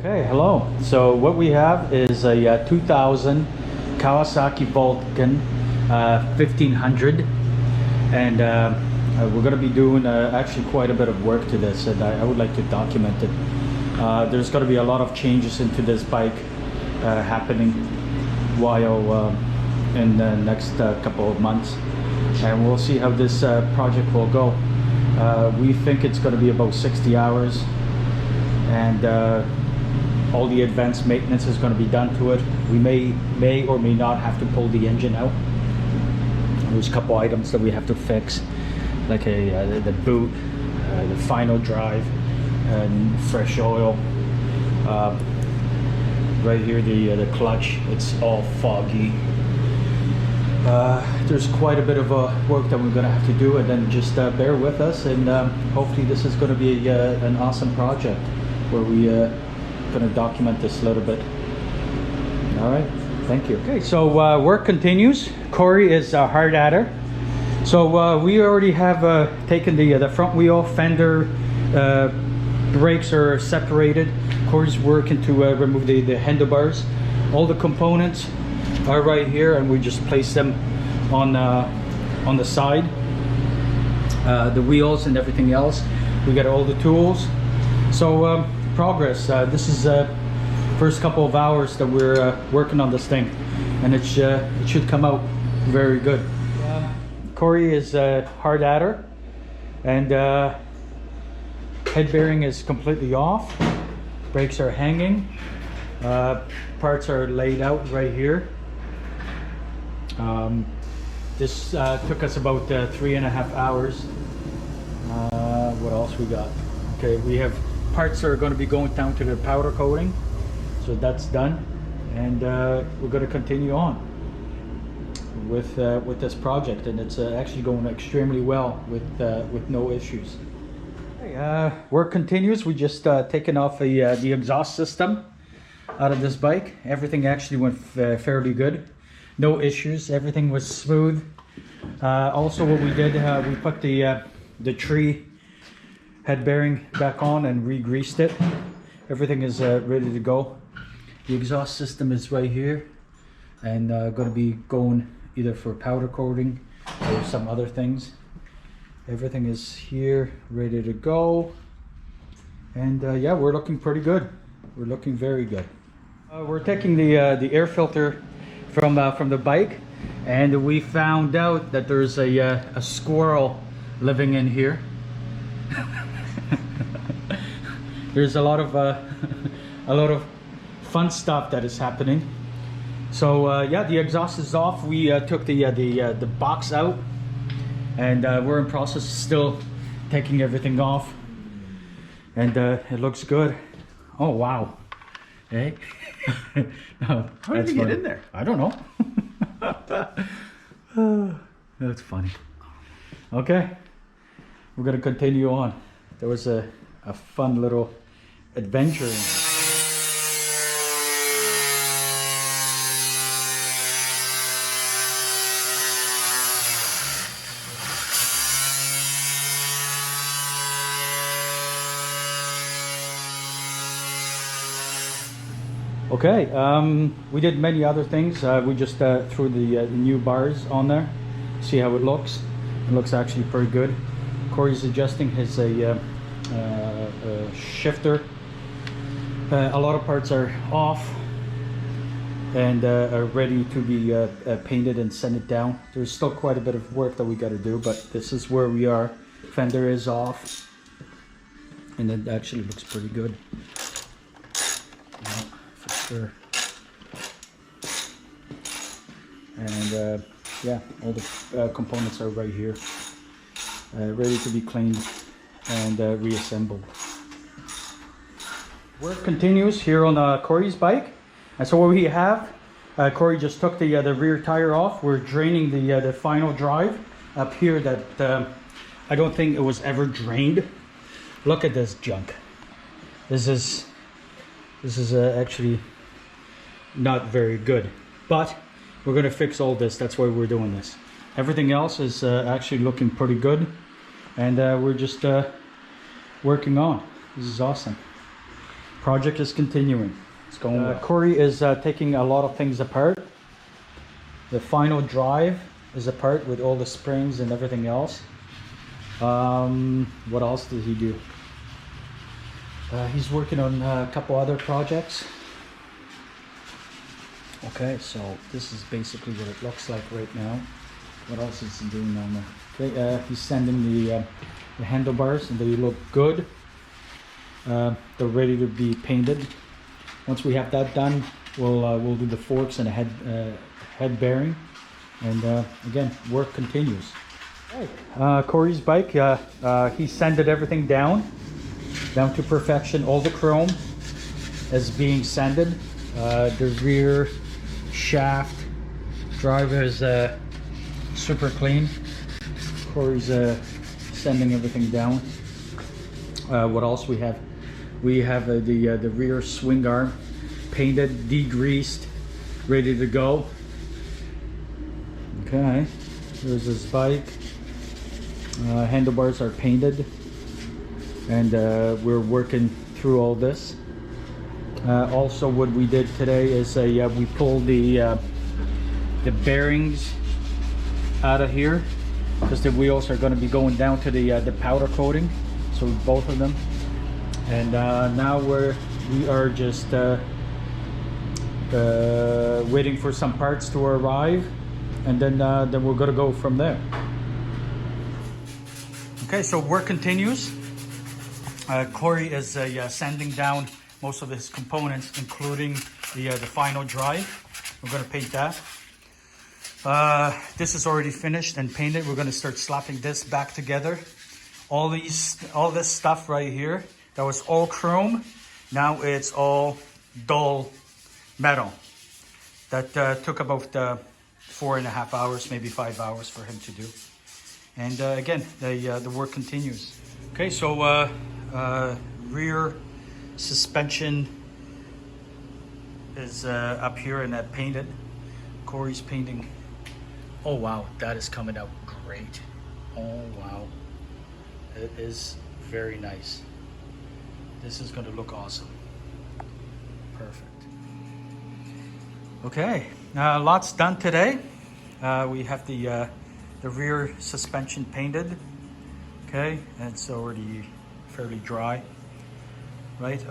Okay, hello. So what we have is a 2000 Kawasaki Vulcan 1500, and we're going to be doing actually quite a bit of work to this, and I would like to document it. There's going to be a lot of changes into this bike happening while in the next couple of months, and we'll see how this project will go. We think it's going to be about 60 hours, and all the advanced maintenance is going to be done to it. We may or may not have to pull the engine out. There's a couple items that we have to fix, like the boot, the final drive, and fresh oil. Right here, the clutch, it's all foggy. There's quite a bit of work that we're going to have to do, and then just bear with us, and hopefully this is going to be an awesome project where we going to document this a little bit. All right, thank you. Okay, so work continues. Corey is hard at her. So we already have taken the front wheel, fender, brakes are separated. Corey's working to remove the handlebars. All the components are right here, and we just place them on the side. The wheels and everything else. We got all the tools. So progress. This is first couple of hours that we're working on this thing, and it should come out very good. Corey is hard at her, and head bearing is completely off. Brakes are hanging. Parts are laid out right here. This took us about 3.5 hours. What else we got? Okay, we have parts that are going to be going down to the powder coating, so that's done, and we're going to continue on with this project, and it's actually going extremely well with no issues. Okay, work continues. We just taken off the exhaust system out of this bike. Everything actually went fairly good, no issues. Everything was smooth. Also, what we did, we put the tree head bearing back on and re-greased it. Everything is ready to go. The exhaust system is right here, and going to be going either for powder coating or some other things. Everything is here ready to go, and yeah, we're looking pretty good. We're looking very good. We're taking the air filter from the bike, and we found out that there's a squirrel living in here. There's a lot of fun stuff that is happening. So yeah, the exhaust is off. We took the box out, and we're in process still taking everything off, and it looks good. Oh wow! Hey, no, how did you get in there? I don't know. That's funny. Okay, we're gonna continue on. There was a fun little adventure in it. Okay, we did many other things. We just threw the new bars on there, see how it looks. It looks actually pretty good. Corey's adjusting his shifter. A lot of parts are off and are ready to be painted and sent it down. There's still quite a bit of work that we got to do, but this is where we are. Fender is off, and it actually looks pretty good. Yeah, for sure. And yeah, all the components are right here, ready to be cleaned and reassembled. Work continues here on Corey's bike, and so what we have, Corey just took the rear tire off. We're draining the final drive up here that I don't think it was ever drained. Look at this junk. This is actually not very good, but we're gonna fix all this. That's why we're doing this. Everything else is actually looking pretty good, and we're just working on. This is awesome. project is continuing. It's going well. Corey is taking a lot of things apart. The final drive is apart with all the springs and everything else. What else did he do? He's working on a couple other projects. Okay, so this is basically what it looks like right now. What else is he doing on there? Okay, he's sanding the handlebars, and they look good. They're ready to be painted. Once we have that done, we'll do the forks and a head bearing, and again, work continues. Corey's bike, he sanded everything down to perfection. All the chrome is being sanded. The rear shaft driver is super clean. Corey's sanding everything down. What else we have? We have the rear swing arm painted, degreased, ready to go. Okay, here's his bike. Handlebars are painted, and we're working through all this. Also, what we did today is we pulled the bearings out of here, because the wheels are going to be going down to the powder coating, so both of them. And now we are just waiting for some parts to arrive, and then we're going to go from there. Okay, so work continues. Corey is sanding down most of his components, including the final drive. We're going to paint that. This is already finished and painted. We're going to start slapping this back together. All this stuff right here, that was all chrome. Now it's all dull metal. That took about 4.5 hours, maybe 5 hours for him to do. And again, the work continues. Okay, so rear suspension is up here and that painted. Corey's painting. Oh wow, that is coming out great. Oh wow, it is very nice. This is going to look awesome. Perfect. Okay, lots done today. We have the rear suspension painted. Okay, and it's already fairly dry. Right,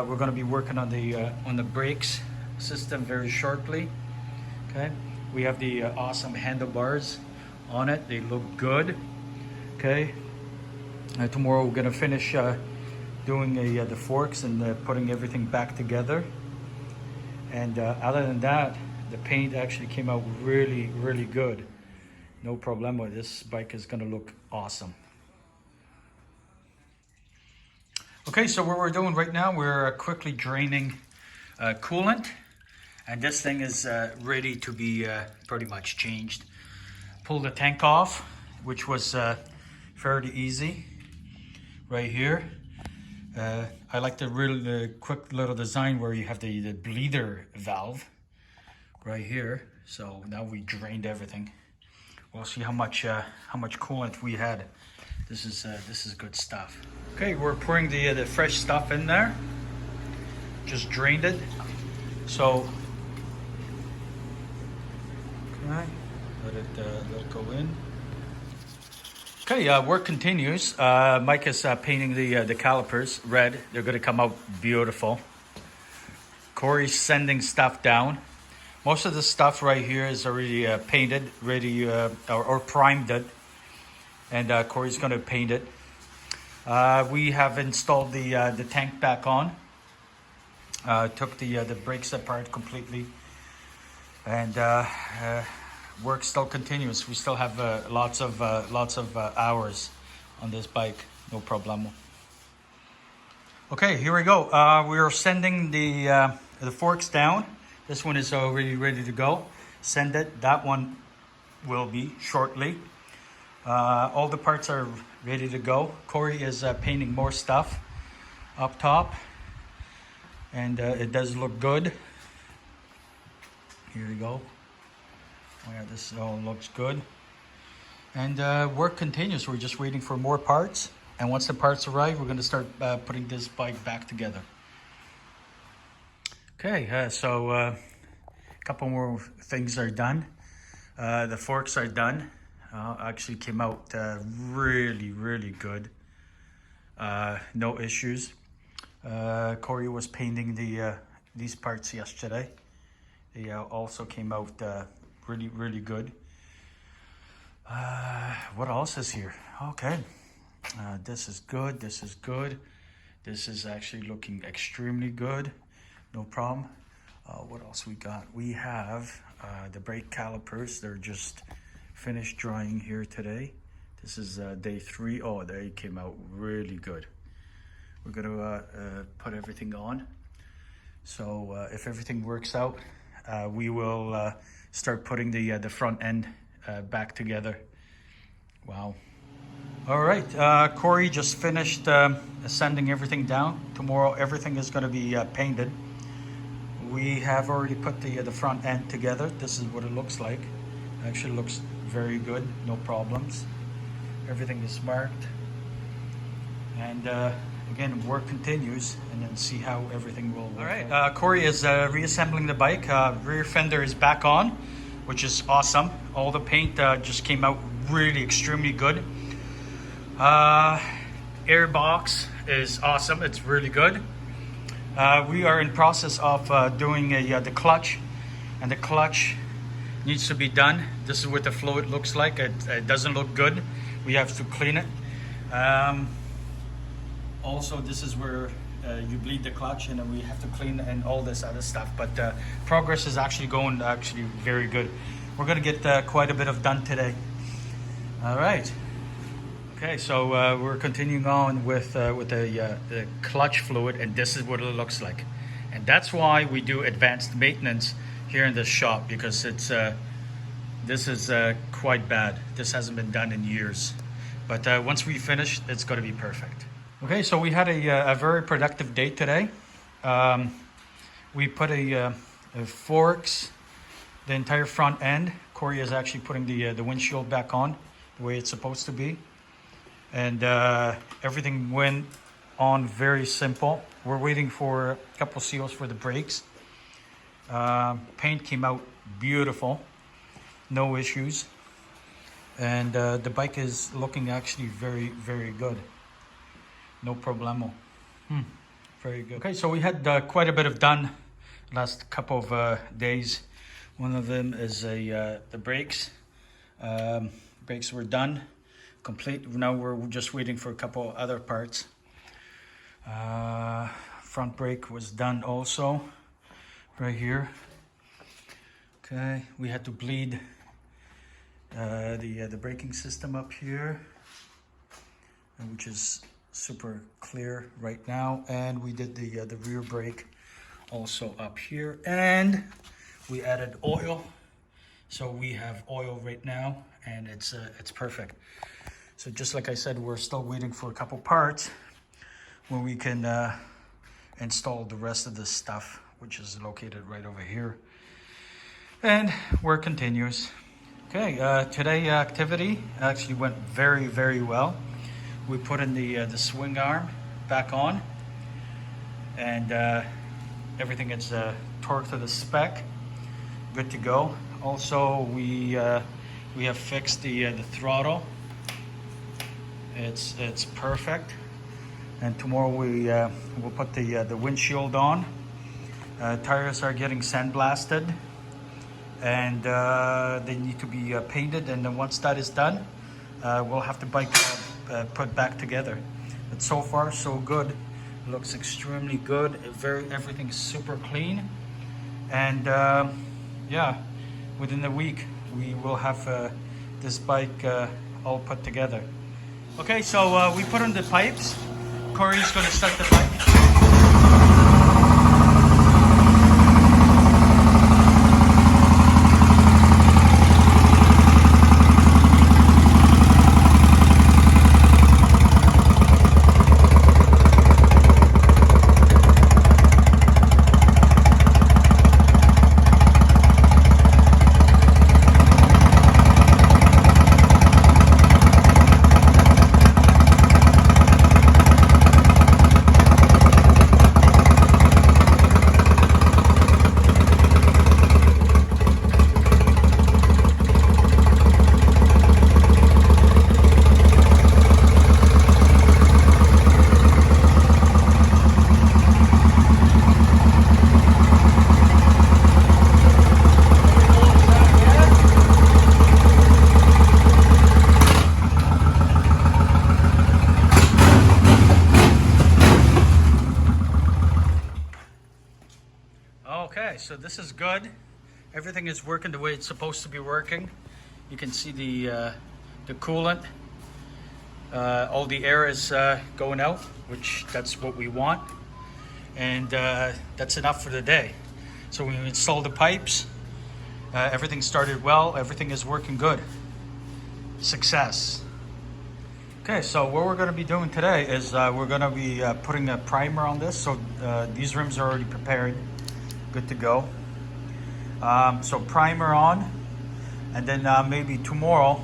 we're going to be working on the brakes system very shortly. Okay, we have the awesome handlebars on it. They look good. Okay, tomorrow we're going to finish doing the forks and putting everything back together. And other than that, the paint actually came out really, really good. No problem with this bike is going to look awesome. Okay, so what we're doing right now, we're quickly draining coolant, and this thing is ready to be pretty much changed. Pull the tank off, which was fairly easy right here. I like the real quick little design where you have the bleeder valve right here. So now we drained everything. We'll see how much coolant we had. This is good stuff. Okay, we're pouring the fresh stuff in there. Just drained it. So okay, let it go in. Okay, work continues. Mike is painting the calipers red. They're going to come out beautiful. Corey's sending stuff down. Most of the stuff right here is already painted, ready or primed it, and Corey's going to paint it. We have installed the tank back on. Took the brakes apart completely, and work still continues. We still have lots of hours on this bike, no problem. Okay, here we go. We are sending the forks down. This one is already ready to go. Send it. That one will be shortly. All the parts are ready to go. Corey is painting more stuff up top, and it does look good. Here we go. Oh yeah, this all looks good. And work continues. We're just waiting for more parts. And once the parts arrive, we're going to start putting this bike back together. Okay, so a couple more things are done. The forks are done. Actually came out really good. No issues. Corey was painting these parts yesterday. They also came out really good. What else is here? Okay, this is good. This is good. This is actually looking extremely good. No problem. What else we got? We have the brake calipers. They're just finished drying here today. This is day 3. Oh, they came out really good. We're gonna put everything on. So if everything works out, we will start putting the front end back together. Wow. All right, Corey just finished sanding everything down. Tomorrow everything is gonna be painted. We have already put the front end together. This is what it looks like. Actually looks very good, no problems. Everything is marked. And again, work continues, and then see how everything will work. All right, Corey is reassembling the bike. Rear fender is back on, which is awesome. All the paint just came out really extremely good. Air box is awesome. It's really good. We are in process of doing the clutch, and the clutch needs to be done. This is what the fluid looks like. It doesn't look good. We have to clean it. Also, this is where you bleed the clutch, and then we have to clean and all this other stuff. But progress is actually going very good. We're gonna get quite a bit of done today. All right. Okay, so we're continuing on with the clutch fluid, and this is what it looks like. And that's why we do advanced maintenance here in this shop, because it's this is quite bad. This hasn't been done in years. But once we finish, it's going to be perfect. Okay, so we had a very productive day today. We put a forks, the entire front end. Corey is actually putting the windshield back on the way it's supposed to be. And everything went on very simple. We're waiting for a couple seals for the brakes. Paint came out beautiful, no issues. And the bike is looking actually very good. No problemo. Very good. Okay, so we had quite a bit of done last couple of days. One of them is the brakes. Brakes were done, complete. Now we're just waiting for a couple other parts. Front brake was done also, right here. Okay, we had to bleed the braking system up here, which is super clear right now. And we did the rear brake also up here, and we added oil. So we have oil right now, and it's perfect. So just like I said, we're still waiting for a couple parts when we can install the rest of this stuff, which is located right over here. And work continues. Okay, today activity actually went very well. We put in the swing arm back on, and everything is torqued to the spec, good to go. Also, we have fixed the throttle. It's perfect. And tomorrow we'll put the windshield on. Tires are getting sandblasted, and they need to be painted. And then once that is done, we'll have the bike put back together. But so far so good. It looks extremely good. Everything's super clean. And yeah, within a week we will have this bike all put together. Okay, so we put on the pipes. Corey's going to start the bike. Okay, so this is good. Everything is working the way it's supposed to be working. You can see the coolant. All the air is going out, which that's what we want. And that's enough for the day. So we installed the pipes. Everything started well. Everything is working good. Success. Okay, so what we're going to be doing today is we're going to be putting a primer on this. So these rims are already prepared, good to go. So primer on, and then maybe tomorrow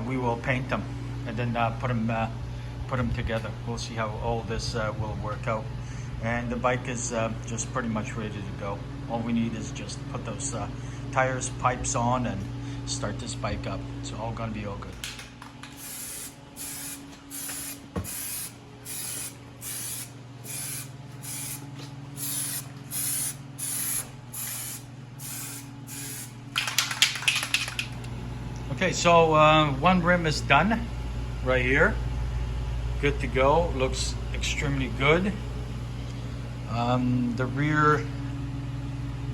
we will paint them and then put them together. We'll see how all this will work out. And the bike is just pretty much ready to go. All we need is just put those tires, pipes on, and start this bike up. It's all going to be all good. Okay, so one rim is done right here. Good to go. Looks extremely good. The rear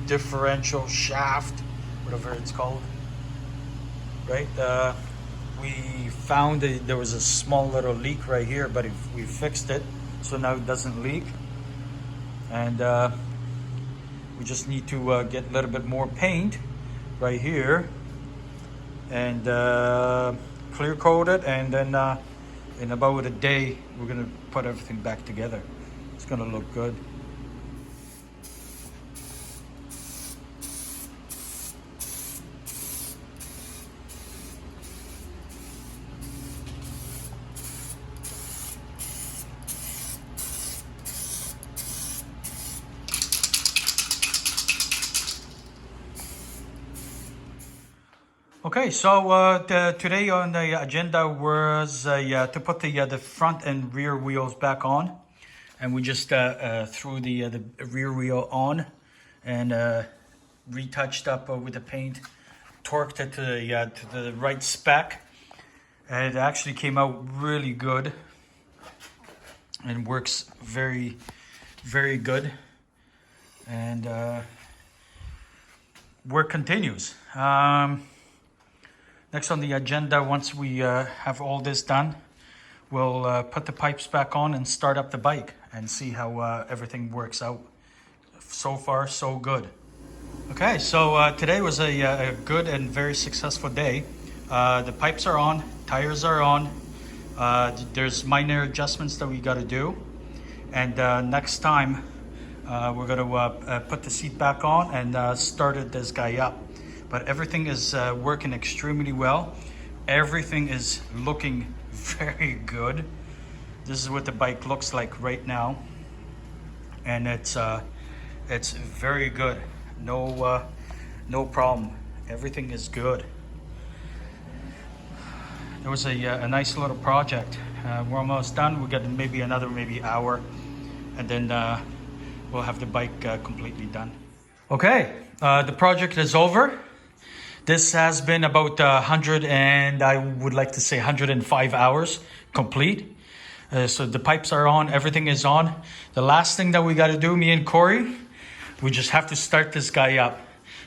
differential shaft, whatever it's called, right? We found that there was a small little leak right here, but we fixed it, so now it doesn't leak. And we just need to get a little bit more paint right here and clear coat it, and then in about a day we're gonna put everything back together. It's gonna look good. Okay, so today on the agenda was to put the front and rear wheels back on, and we just threw the rear wheel on and retouched up with the paint, torqued it to the right spec, and it actually came out really good and works very, very good, and work continues. Next on the agenda, once we have all this done, we'll put the pipes back on and start up the bike and see how everything works out. So far, so good. Okay, so today was a good and very successful day. The pipes are on, tires are on. There's minor adjustments that we got to do. And next time, we're going to put the seat back on and start this guy up. But everything is working extremely well. Everything is looking very good. This is what the bike looks like right now, and it's very good. No problem. Everything is good. There was a nice little project. We're almost done. We got maybe another hour, and then we'll have the bike completely done. Okay, the project is over. This has been about 100 and I would like to say 105 hours complete. So the pipes are on, everything is on. The last thing that we got to do, me and Corey, we just have to start this guy up.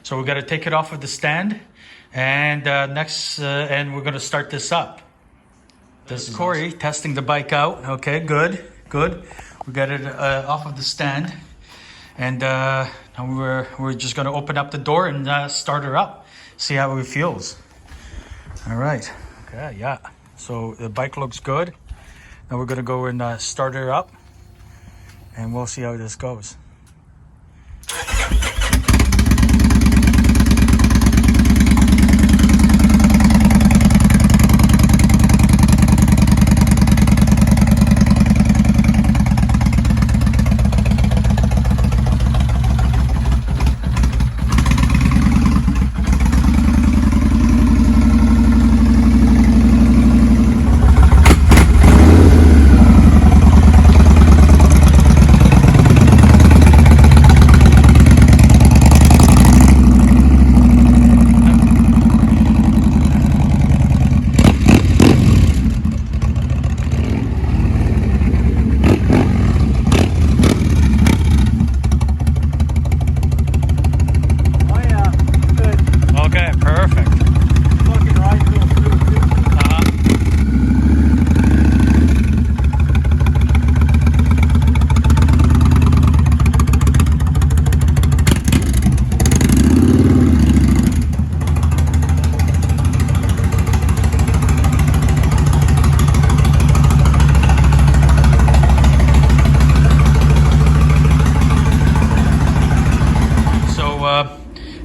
So we got to take it off of the stand, and and we're going to start this up. This is Corey testing the bike out. Okay, good. We got it off of the stand, and now we're just going to open up the door and start her up. See how it feels. All right. Okay, yeah. So the bike looks good. Now we're gonna go and start her up, and we'll see how this goes.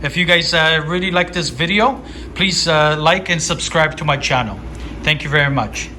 if you guys really like this video, please like and subscribe to my channel. Thank you very much.